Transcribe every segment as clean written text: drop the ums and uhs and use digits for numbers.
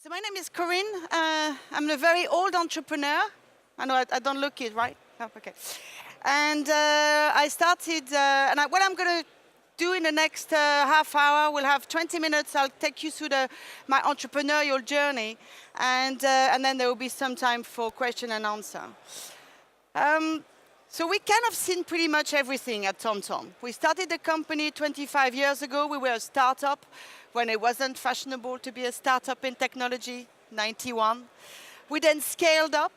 So my name is Corinne. I'm a very old entrepreneur. I know I don't look it, right? Oh, okay. And I started, what I'm going to do in the next half hour, we'll have 20 minutes. I'll take you through my entrepreneurial journey. And then there will be some time for question and answer. So we kind of seen pretty much everything at TomTom. We started the company 25 years ago. We were a startup when it wasn't fashionable to be a startup in technology, 91. We then scaled up.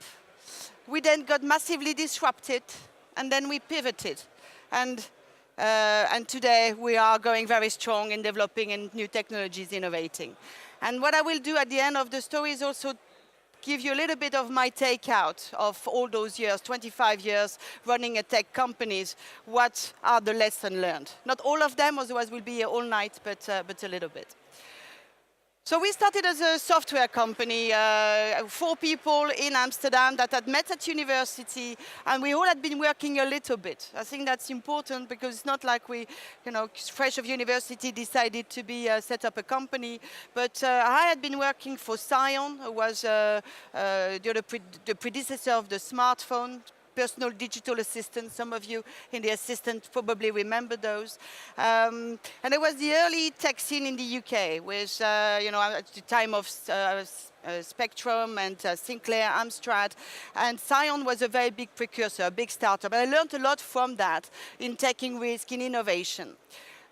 We then got massively disrupted, and then we pivoted. And today we are going very strong in developing in new technologies, innovating. And what I will do at the end of the story is also give you a little bit of my takeout of all those years, 25 years running a tech companies. What are the lessons learned? Not all of them, otherwise we'll be here all night, but a little bit. So we started as a software company, 4 people in Amsterdam that had met at university, and we all had been working a little bit. I think that's important because it's not like we, fresh of university decided to set up a company. But I had been working for Scion, who was the predecessor of the smartphone. Personal digital assistant. Some of you in the assistant probably remember those. And it was the early tech scene in the UK with, at the time of Spectrum and Sinclair, Amstrad. And Scion was a very big precursor, a big startup. And I learned a lot from that in taking risk, in innovation.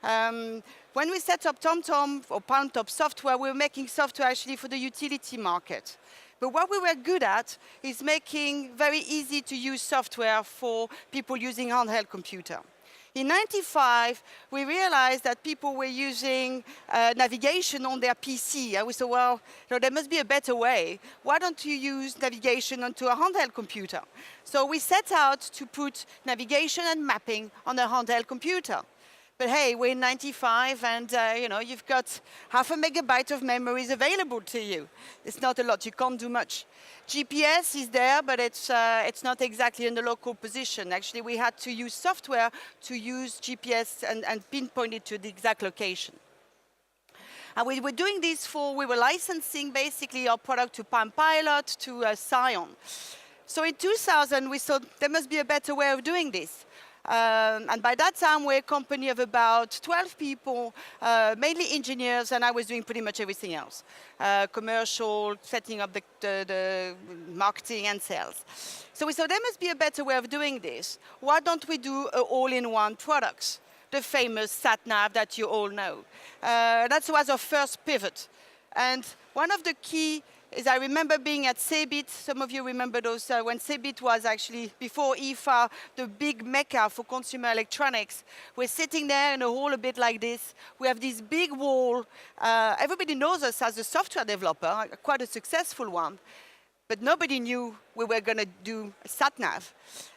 When we set up TomTom, or TomTom software, we were making software actually for the utility market. But what we were good at is making very easy to use software for people using handheld computer. In '95, we realized that people were using navigation on their PC. And we said, well, there must be a better way. Why don't you use navigation onto a handheld computer? So we set out to put navigation and mapping on a handheld computer. But hey, we're in '95, and you've got 0.5 megabyte of memories available to you. It's not a lot. You can't do much. GPS is there, but it's not exactly in the local position. Actually, we had to use software to use GPS and pinpoint it to the exact location. And we were doing this we were licensing basically our product to Palm Pilot, to Scion. So in 2000, we thought there must be a better way of doing this. And by that time, we're a company of about 12 people, mainly engineers, and I was doing pretty much everything else. Commercial, setting up the marketing and sales. So we thought there must be a better way of doing this. Why don't we do an all-in-one products? The famous sat-nav that you all know. That was our first pivot. And one of the key is I remember being at CeBIT. Some of you remember those when CeBIT was actually, before IFA, the big mecca for consumer electronics. We're sitting there in a hall a bit like this. We have this big wall. Everybody knows us as a software developer, quite a successful one. But nobody knew we were going to do a sat-nav.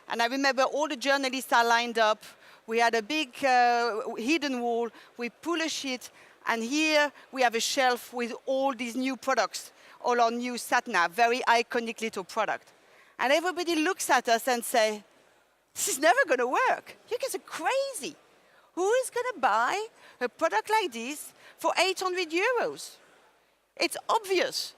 And I remember all the journalists are lined up. We had a big hidden wall. We pull a sheet. And here we have a shelf with all these new products. All our new sat-nav, very iconic little product. And everybody looks at us and say, this is never going to work. You guys are crazy. Who is going to buy a product like this for 800 euros? It's obvious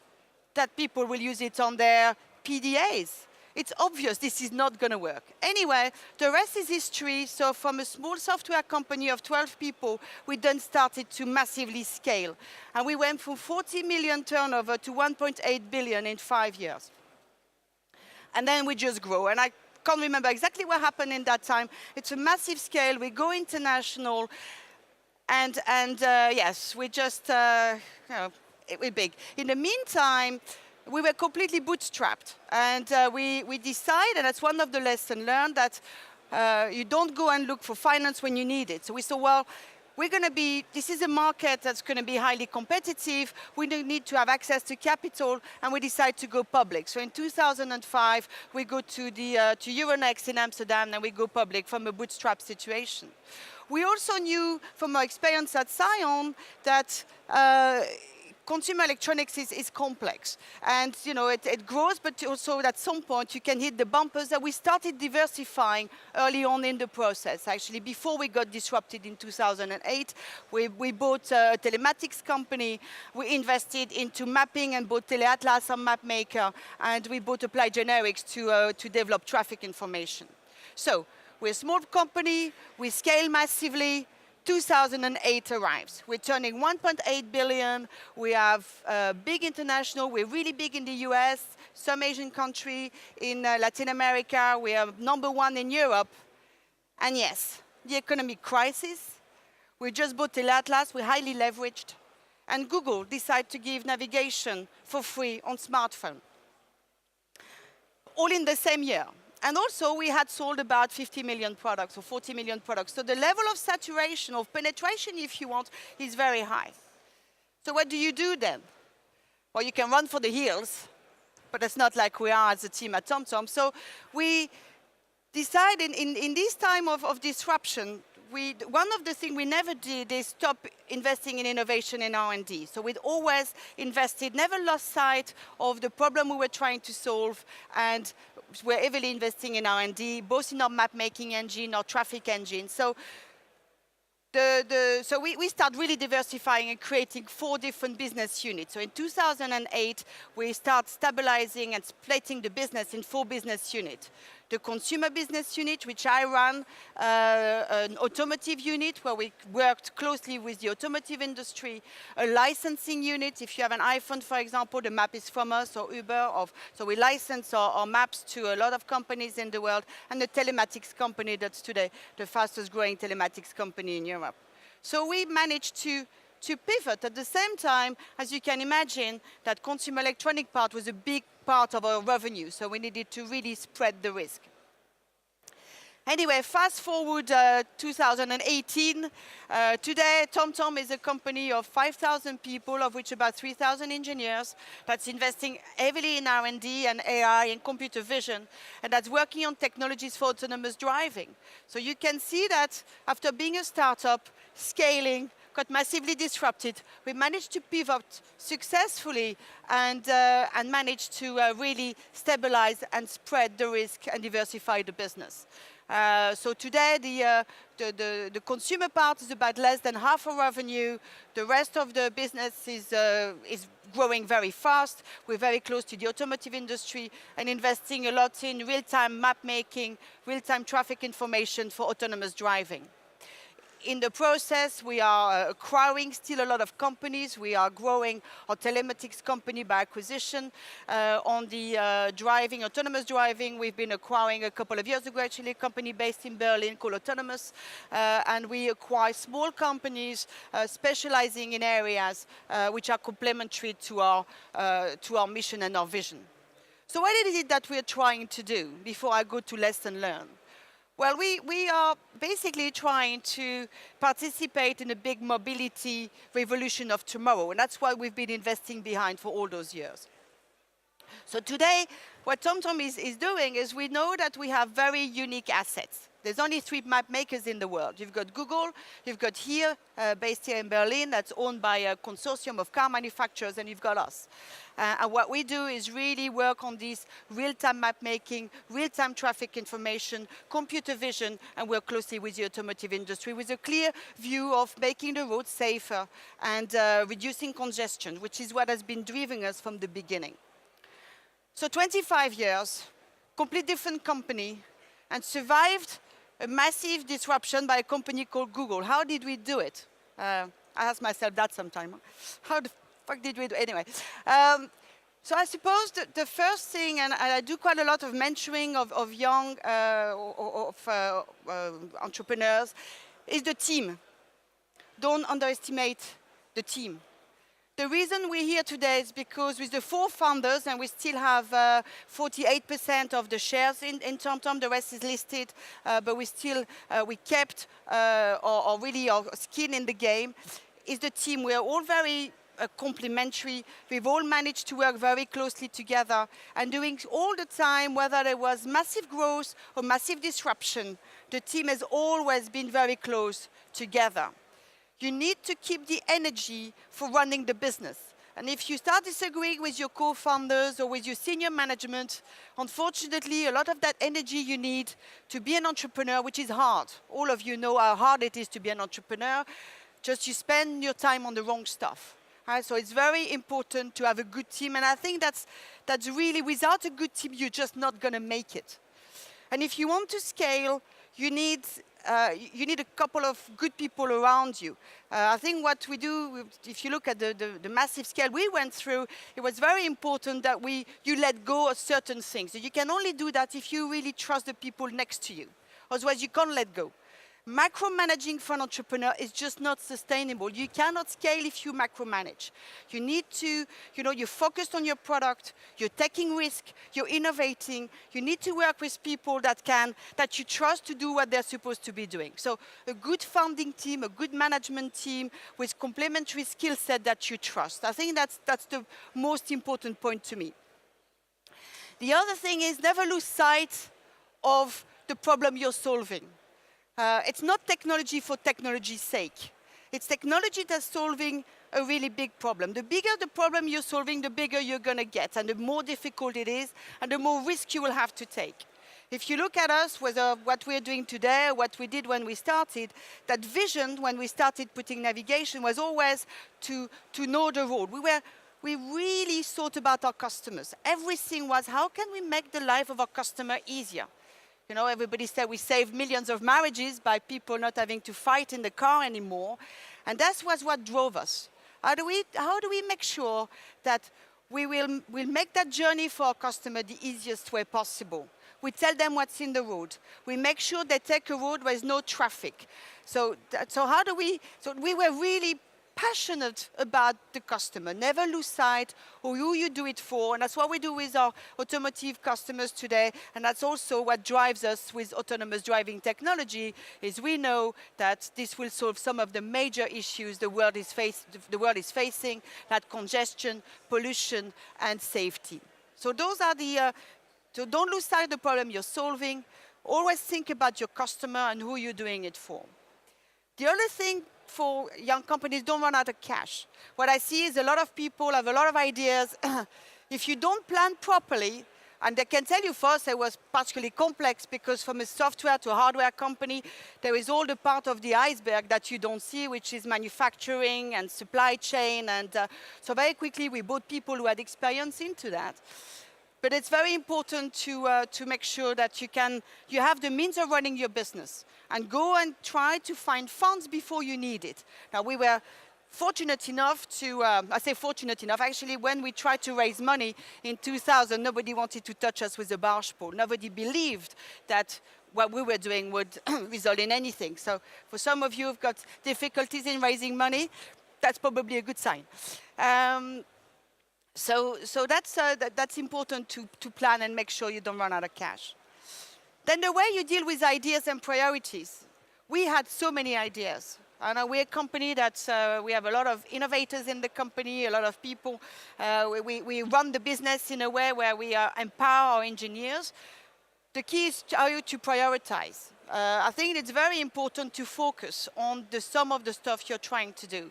that people will use it on their PDAs. It's obvious this is not going to work. Anyway, the rest is history. So from a small software company of 12 people, we then started to massively scale. And we went from 40 million turnover to 1.8 billion in 5 years. And then we just grow. And I can't remember exactly what happened in that time. It's a massive scale. We go international. And yes, we just, we're big. In the meantime, we were completely bootstrapped. And we decided, and that's one of the lessons learned, that you don't go and look for finance when you need it. So we thought, well, this is a market that's going to be highly competitive. We need to have access to capital, and we decided to go public. So in 2005, we go to Euronext in Amsterdam, and we go public from a bootstrap situation. We also knew from our experience at Scion that consumer electronics is complex. And it grows, but also at some point you can hit the bumpers that we started diversifying early on in the process. Actually, before we got disrupted in 2008, we bought a telematics company, we invested into mapping and bought TeleAtlas, a map maker, and we bought Applied Generics to develop traffic information. So we're a small company, we scale massively. 2008 arrives. We're turning 1.8 billion. We have big international. We're really big in the US, some Asian country, in Latin America. We are #1 in Europe. And yes, the economic crisis. We just bought TeleAtlas. We're highly leveraged. And Google decided to give navigation for free on smartphone. All in the same year. And also, we had sold about 50 million products or 40 million products. So the level of saturation, of penetration, if you want, is very high. So what do you do then? Well, you can run for the hills, but that's not like we are as a team at TomTom. So we decided in this time of disruption, one of the things we never did is stop investing in innovation in R&D. So we'd always invested, never lost sight of the problem we were trying to solve, and we're heavily investing in R&D, both in our map-making engine, our traffic engine. So we start really diversifying and creating 4 different business units. So in 2008, we start stabilizing and splitting the business in 4 business units. The consumer business unit, which I run, an automotive unit where we worked closely with the automotive industry, a licensing unit. If you have an iPhone, for example, the map is from us or Uber. So we license our maps to a lot of companies in the world, and the telematics company that's today the fastest growing telematics company in Europe. So we managed to pivot at the same time, as you can imagine, that consumer electronic part was a big part of our revenue, so we needed to really spread the risk. Anyway, fast forward 2018. Today, TomTom is a company of 5,000 people, of which about 3,000 engineers, that's investing heavily in R&D and AI and computer vision, and that's working on technologies for autonomous driving. So you can see that after being a startup, scaling, got massively disrupted, we managed to pivot successfully and managed to really stabilize and spread the risk and diversify the business. So today, the consumer part is about less than half of revenue. The rest of the business is growing very fast. We're very close to the automotive industry and investing a lot in real-time map making, real-time traffic information for autonomous driving. In the process, we are acquiring still a lot of companies. We are growing our telematics company by acquisition. On the autonomous driving, we've been acquiring a couple of years ago, actually, a company based in Berlin called Autonomous. And we acquire small companies specializing in areas which are complementary to our mission and our vision. So what is it that we're trying to do before I go to lesson learned? Well, we are basically trying to participate in a big mobility revolution of tomorrow, and that's what we've been investing behind for all those years. So today, what TomTom is doing is we know that we have very unique assets. There's only 3 map makers in the world. You've got Google, you've got here, based here in Berlin, that's owned by a consortium of car manufacturers, and you've got us. And what we do is really work on this real-time map making, real-time traffic information, computer vision, and work closely with the automotive industry with a clear view of making the road safer and reducing congestion, which is what has been driving us from the beginning. So 25 years, complete different company, and survived a massive disruption by a company called Google. How did we do it? I ask myself that sometime. How the fuck did we do it? Anyway. So I suppose the first thing, and I do quite a lot of mentoring of young entrepreneurs, is the team. Don't underestimate the team. The reason we're here today is because with the 4 founders, and we still have 48% of the shares in TomTom, the rest is listed, but we kept our skin in the game, is the team. We are all very complementary. We've all managed to work very closely together, and doing all the time, whether there was massive growth or massive disruption, the team has always been very close together. You need to keep the energy for running the business. And if you start disagreeing with your co-founders or with your senior management, unfortunately, a lot of that energy you need to be an entrepreneur, which is hard. All of you know how hard it is to be an entrepreneur. Just you spend your time on the wrong stuff. Right? So it's very important to have a good team. And I think that's really, without a good team, you're just not going to make it. And if you want to scale, you need a couple of good people around you. I think what we do, if you look at the massive scale we went through, it was very important that you let go of certain things. So you can only do that if you really trust the people next to you. Otherwise, you can't let go. Micromanaging for an entrepreneur is just not sustainable. You cannot scale if you micromanage. You need to, you're focused on your product, you're taking risk, you're innovating. You need to work with people that you trust to do what they're supposed to be doing. So a good founding team, a good management team with complementary skill set that you trust. I think that's the most important point to me. The other thing is never lose sight of the problem you're solving. It's not technology for technology's sake. It's technology that's solving a really big problem. The bigger the problem you're solving, the bigger you're going to get, and the more difficult it is, and the more risk you will have to take. If you look at us, whether what we're doing today, what we did when we started, that vision when we started putting navigation was always to know the road. We really thought about our customers. Everything was, how can we make the life of our customer easier? Everybody said we saved millions of marriages by people not having to fight in the car anymore. And that was what drove us. How do we make sure that we'll make that journey for our customer the easiest way possible? We tell them what's in the road. We make sure they take a road where there's no traffic. So we were really passionate about the customer. Never lose sight of who you do it for. And that's what we do with our automotive customers today. And that's also what drives us with autonomous driving technology, is we know that this will solve some of the major issues the world is facing, like congestion, pollution, and safety. So those are so don't lose sight of the problem you're solving. Always think about your customer and who you're doing it for. The other thing for young companies, don't run out of cash. What I see is a lot of people have a lot of ideas. If you don't plan properly, and they can tell you first it was particularly complex because from a software to a hardware company, there is all the part of the iceberg that you don't see, which is manufacturing and supply chain. And so very quickly we brought people who had experience into that. But it's very important to make sure that you have the means of running your business and go and try to find funds before you need it. Now, we were fortunate enough I say fortunate enough, actually, when we tried to raise money in 2000, nobody wanted to touch us with a barge pole. Nobody believed that what we were doing would result in anything. So for some of you who've got difficulties in raising money, that's probably a good sign. So that's important to plan and make sure you don't run out of cash. Then the way you deal with ideas and priorities. We had so many ideas. I know we're a company that we have a lot of innovators in the company, a lot of people. We run the business in a way where we empower our engineers. The key is how you to prioritize. I think it's very important to focus on the sum of the stuff you're trying to do.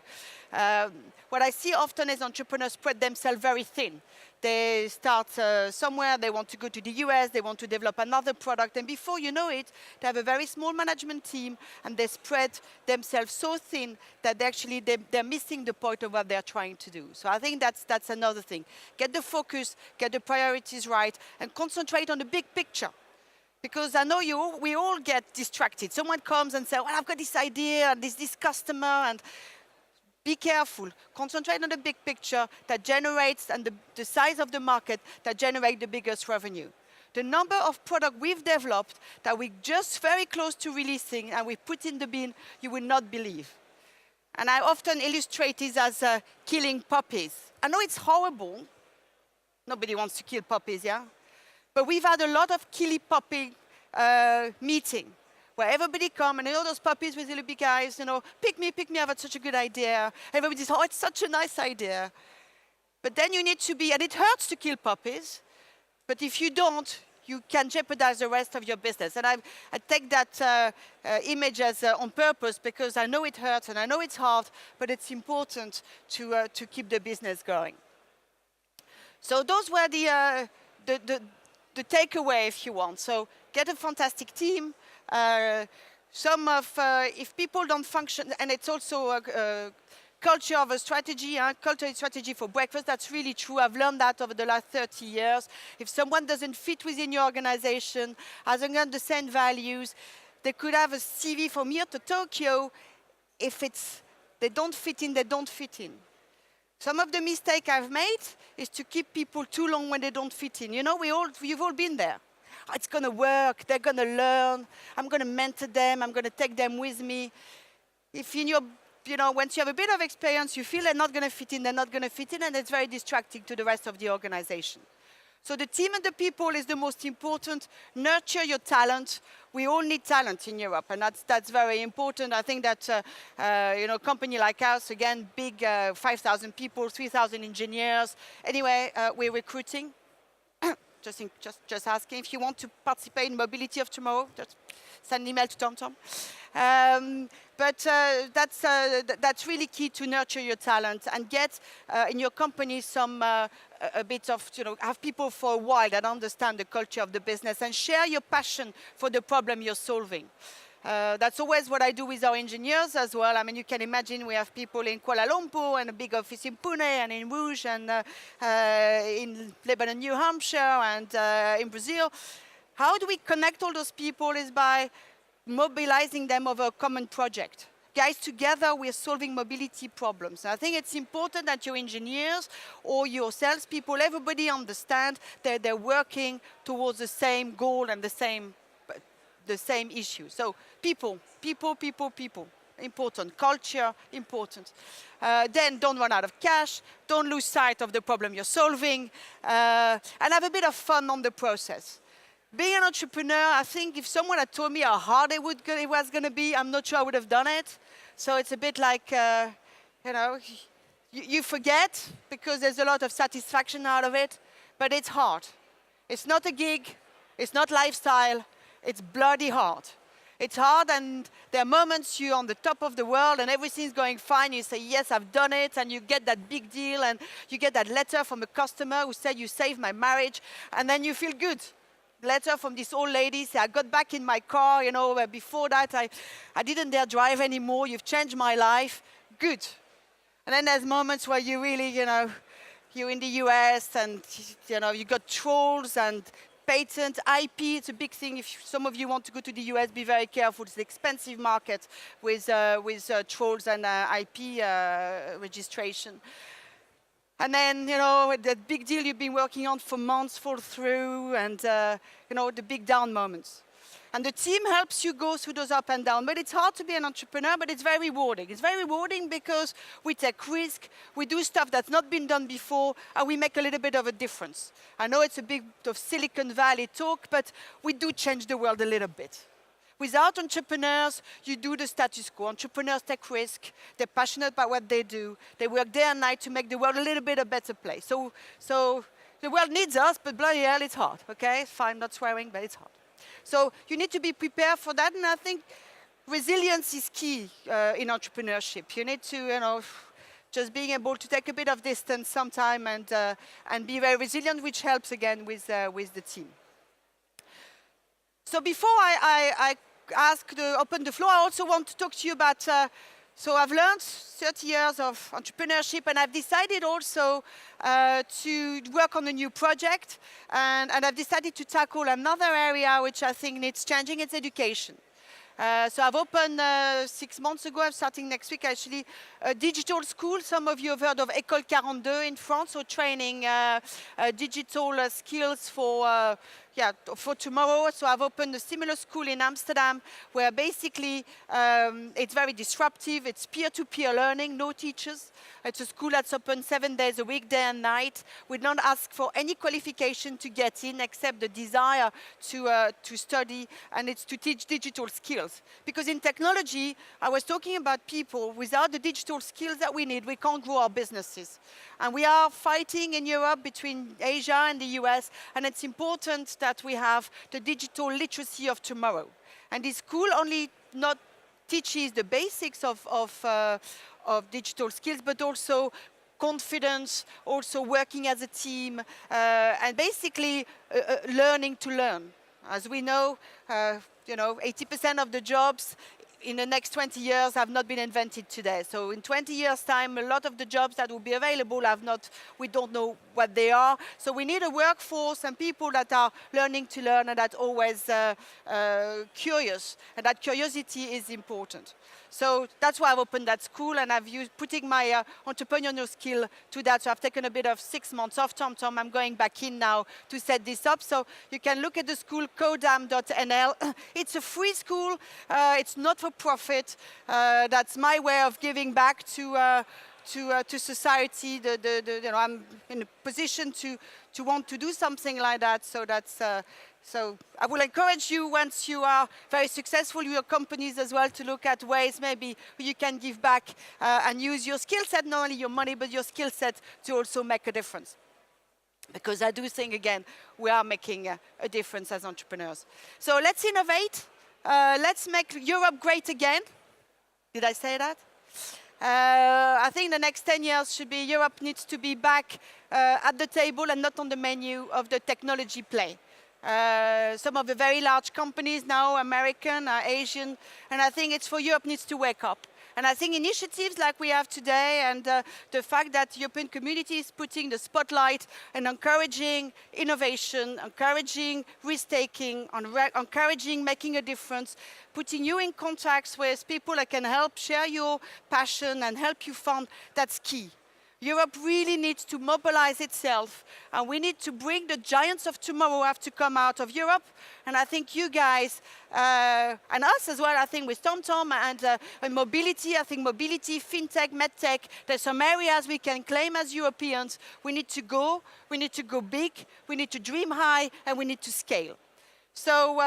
What I see often is entrepreneurs spread themselves very thin. They start somewhere, they want to go to the US, they want to develop another product, and before you know it, they have a very small management team, and they spread themselves so thin that they're missing the point of what they're trying to do. So I think that's another thing. Get the focus, get the priorities right, and concentrate on the big picture. Because I know we all get distracted. Someone comes and says, well, I've got this idea, and this customer, and be careful. Concentrate on the big picture that generates, and the size of the market that generate the biggest revenue. The number of products we've developed that we're just very close to releasing and we put in the bin, you will not believe. And I often illustrate this as killing puppies. I know it's horrible. Nobody wants to kill puppies, yeah? But we've had a lot of killy puppy meeting, where everybody come, and all those puppies with the little big eyes, pick me, I've had such a good idea. Everybody says, oh, it's such a nice idea. But then you need to be, and it hurts to kill puppies, but if you don't, you can jeopardize the rest of your business. And I take that image as on purpose because I know it hurts and I know it's hard, but it's important to keep the business going. So those were the takeaway, if you want. So get a fantastic team. If people don't function, and it's also a culture of a strategy, culture strategy for breakfast, that's really true. I've learned that over the last 30 years. If someone doesn't fit within your organization, hasn't got the same values, they could have a CV from here to Tokyo. If they don't fit in, they don't fit in. Some of the mistake I've made is to keep people too long when they don't fit in. You know, you've all been there. It's going to work, they're going to learn, I'm going to mentor them, I'm going to take them with me. If once you have a bit of experience, you feel they're not going to fit in, and it's very distracting to the rest of the organization. So the team and the people is the most important. Nurture your talent. We all need talent in Europe, and that's very important. I think that a company like ours, again, big, 5,000 people, 3,000 engineers. Anyway, we're recruiting. Just asking if you want to participate in Mobility of Tomorrow. Just send an email to TomTom. But that's really key to nurture your talent and get in your company some a bit of, have people for a while that understand the culture of the business and share your passion for the problem you're solving. That's always what I do with our engineers as well. I mean, you can imagine we have people in Kuala Lumpur and a big office in Pune and in Rouge and in Lebanon, New Hampshire and in Brazil. How do we connect all those people is by mobilizing them over a common project. Guys, together we're solving mobility problems. And I think it's important that your engineers or your salespeople, everybody understand that they're working towards the same goal and the same issue. So people, important. Culture, important. Then don't run out of cash, don't lose sight of the problem you're solving, and have a bit of fun on the process. Being an entrepreneur, I think if someone had told me how hard it was going to be, I'm not sure I would have done it. So it's a bit like, you forget because there's a lot of satisfaction out of it, but it's hard. It's not a gig, it's not lifestyle, it's bloody hard. It's hard, and there are moments you're on the top of the world and everything's going fine. You say, yes, I've done it, and you get that big deal, and you get that letter from a customer who said, you saved my marriage, and then you feel good. Letter from this old lady, say, I got back in my car, before that I didn't dare drive anymore, you've changed my life. Good. And then there's moments where you really, you're in the US and, you got trolls and patent, IP, it's a big thing. If some of you want to go to the US, be very careful. It's an expensive market with trolls and IP registration. And then, that big deal you've been working on for months fall through and, the big down moments. And the team helps you go through those up and down. But it's hard to be an entrepreneur, but it's very rewarding. It's very rewarding because we take risk, we do stuff that's not been done before, and we make a little bit of a difference. I know it's a bit of Silicon Valley talk, but we do change the world a little bit. Without entrepreneurs, you do the status quo. Entrepreneurs take risk. They're passionate about what they do. They work day and night to make the world a little bit a better place. So the world needs us, but bloody hell, it's hard. Okay, it's fine, not swearing, but it's hard. So you need to be prepared for that, and I think resilience is key in entrepreneurship. You need to, just being able to take a bit of distance sometime and be very resilient, which helps again with the team. So before I open the floor, I also want to talk to you about, so I've learned 30 years of entrepreneurship, and I've decided also to work on a new project, and I've decided to tackle another area which I think needs changing, it's education. So I've opened 6 months ago, I'm starting next week actually, a digital school. Some of you have heard of École 42 in France, so training digital skills for tomorrow. So I've opened a similar school in Amsterdam where basically it's very disruptive. It's peer-to-peer learning, no teachers. It's a school that's open 7 days a week, day and night. We don't ask for any qualification to get in except the desire to study, and it's to teach digital skills. Because in technology, I was talking about people, without the digital skills that we need, we can't grow our businesses. And we are fighting in Europe between Asia and the US, and it's important that we have the digital literacy of tomorrow. And this school only not teaches the basics of digital skills, but also confidence, also working as a team, and basically learning to learn. As we know, 80% of the jobs in the next 20 years have not been invented today. So in 20 years' time, a lot of the jobs that will be available we don't know what they are. So we need a workforce and people that are learning to learn and that are always curious. And that curiosity is important. So that's why I've opened that school, and I've putting my entrepreneurial skill to that. So I've taken a bit of 6 months off TomTom. I'm going back in now to set this up. So you can look at the school, codam.nl. It's a free school. It's not for profit. That's my way of giving back to society. I'm in a position to want to do something like that. So that's. So I will encourage you, once you are very successful in your companies as well, to look at ways maybe you can give back and use your skill set, not only your money, but your skill set to also make a difference. Because I do think, again, we are making a difference as entrepreneurs. So let's innovate. Let's make Europe great again. Did I say that? I think the next 10 years should be Europe needs to be back at the table and not on the menu of the technology play. Some of the very large companies now, American, Asian, and I think it's for Europe needs to wake up. And I think initiatives like we have today and the fact that the European community is putting the spotlight and encouraging innovation, encouraging risk-taking, encouraging making a difference, putting you in contacts with people that can help share your passion and help you fund, that's key. Europe really needs to mobilize itself, and we need to bring the giants of tomorrow have to come out of Europe. And I think you guys, and us as well, I think with TomTom and mobility, I think mobility, fintech, medtech, there's some areas we can claim as Europeans. We need to go big, we need to dream high, and we need to scale. So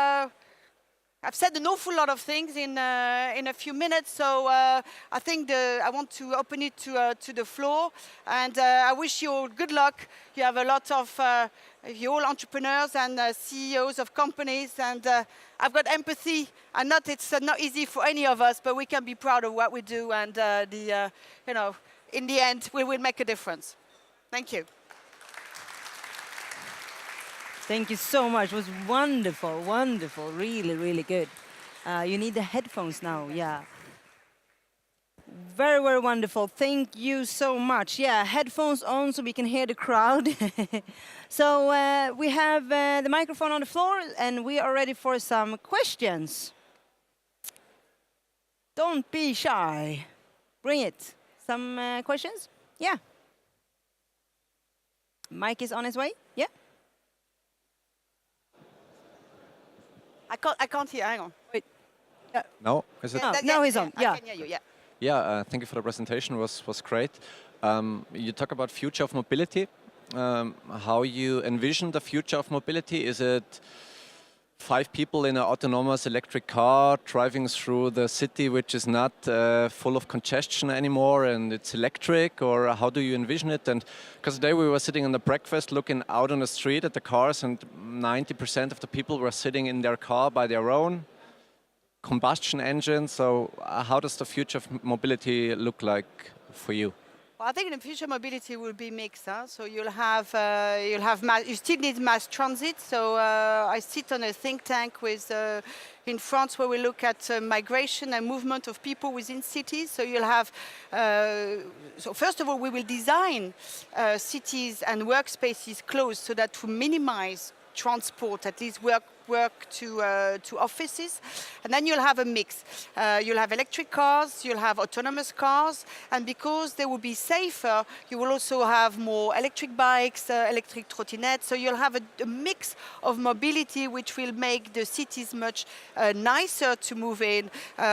I've said an awful lot of things in a few minutes, so I think I want to open it to the floor, and I wish you all good luck. You have a lot of, you're all entrepreneurs and CEOs of companies, and I've got empathy. And it's not easy for any of us, but we can be proud of what we do, and in the end, we will make a difference. Thank you. Thank you so much. It was wonderful, wonderful, really, really good. You need the headphones now, yeah. Very, very wonderful. Thank you so much. Yeah, headphones on so we can hear the crowd. So we have the microphone on the floor, and we are ready for some questions. Don't be shy. Bring it. Some questions? Yeah. Mike is on his way. Yeah. I can't hear, hang on. Wait. No, is it? Now he's on, yeah. I can hear you, yeah. Yeah, thank you for the presentation, was great. You talk about future of mobility, how you envision the future of mobility. Is it 5 people in an autonomous electric car driving through the city which is not full of congestion anymore and it's electric, or how do you envision it? And because today we were sitting on the breakfast looking out on the street at the cars, and 90% of the people were sitting in their car by their own combustion engine. So how does the future of mobility look like for you? Well, I think the future mobility will be mixed. Huh? So you still need mass transit. So I sit on a think tank with in France where we look at migration and movement of people within cities. So you'll have. So first of all, we will design cities and workspaces close so that to minimize transport, at least work to offices, and then you'll have a mix. You'll have electric cars, you'll have autonomous cars, and because they will be safer, you will also have more electric bikes, electric trottinettes, so you'll have a mix of mobility which will make the cities much nicer to move in.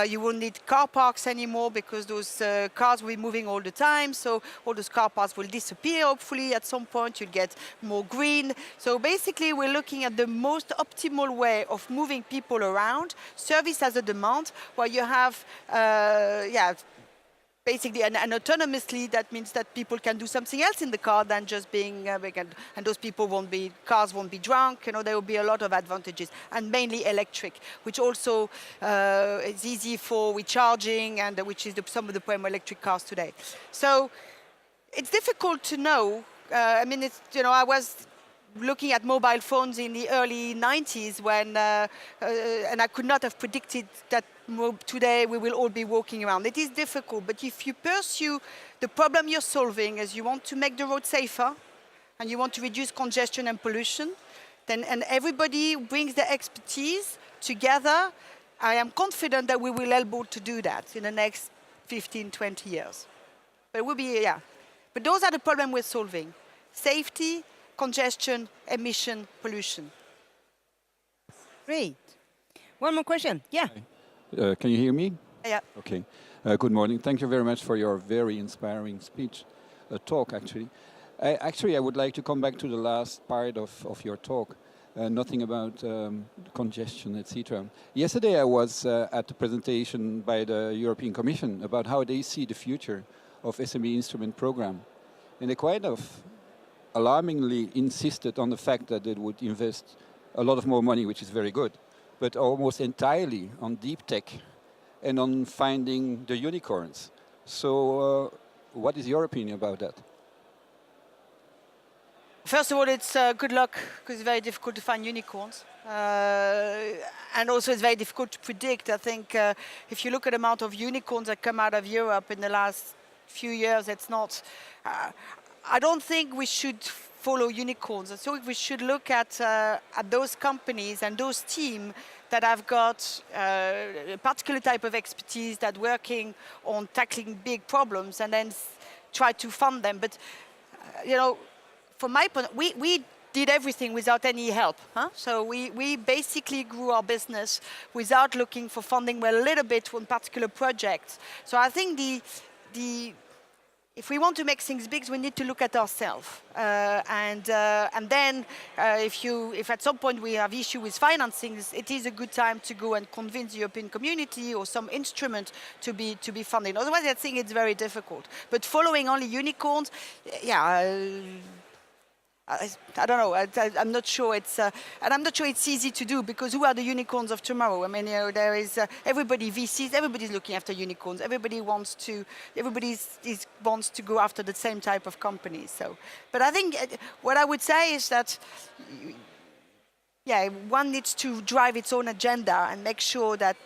You won't need car parks anymore because those cars will be moving all the time, so all those car parks will disappear hopefully at some point. You'll get more green. So basically we're looking at the most optimal way of moving people around, service as a demand, where you have basically, and autonomously, that means that people can do something else in the car than just being, and those people cars won't be drunk, there will be a lot of advantages, and mainly electric, which also is easy for recharging, and which is some of the prime electric cars today. So it's difficult to know. I was looking at mobile phones in the early 90s when, and I could not have predicted that today we will all be walking around. It is difficult, but if you pursue the problem you're solving as you want to make the road safer and you want to reduce congestion and pollution, and everybody brings their expertise together, I am confident that we will be able to do that in the next 15, 20 years. But it will be, yeah. But those are the problems we're solving. Safety, congestion, emission, pollution. Great. One more question. Yeah. Can you hear me? Yeah. Okay. Good morning. Thank you very much for your very inspiring speech, talk actually. I would like to come back to the last part of your talk. Nothing about congestion, etc. Yesterday I was at a presentation by the European Commission about how they see the future of SME instrument program. And they kind of alarmingly insisted on the fact that it would invest a lot of more money, which is very good, but almost entirely on deep tech and on finding the unicorns. So what is your opinion about that? First of all, it's good luck, because it's very difficult to find unicorns. And also it's very difficult to predict. I think if you look at the amount of unicorns that come out of Europe in the last few years, it's not... I don't think we should follow unicorns. I think we should look at those companies and those teams that have got a particular type of expertise that working on tackling big problems and then try to fund them. But, from my point, we did everything without any help. So we basically grew our business without looking for funding, well, a little bit on particular projects. So I think if we want to make things big, we need to look at ourselves. And then if at some point we have issue with financing, it is a good time to go and convince the European community or some instrument to be funded. Otherwise, I think it's very difficult. But following only unicorns, I don't know. I'm not sure it's, and I'm not sure it's easy to do, because who are the unicorns of tomorrow? I mean, there is everybody VCs. Everybody's looking after unicorns. Everybody wants to go after the same type of companies. So, but I think what I would say is that, one needs to drive its own agenda and make sure that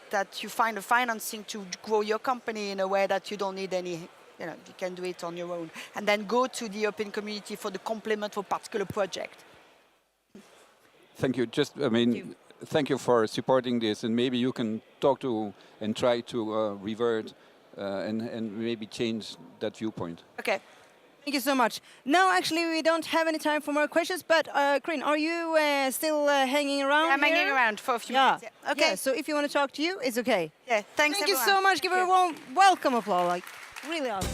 you find the financing to grow your company in a way that you don't need any. You can do it on your own, and then go to the European community for the complement for particular project. Thank you. Thank you for supporting this, and maybe you can talk to and try to revert and maybe change that viewpoint. Okay. Thank you so much. No, actually, we don't have any time for more questions, but Corinne, are you still hanging around? Yeah, I'm hanging around for a few minutes. Yeah. Okay. Yeah, so if you want to talk to you, it's okay. Yeah, thanks Thank everyone. you so much. Give her a warm welcome applause. Really awesome.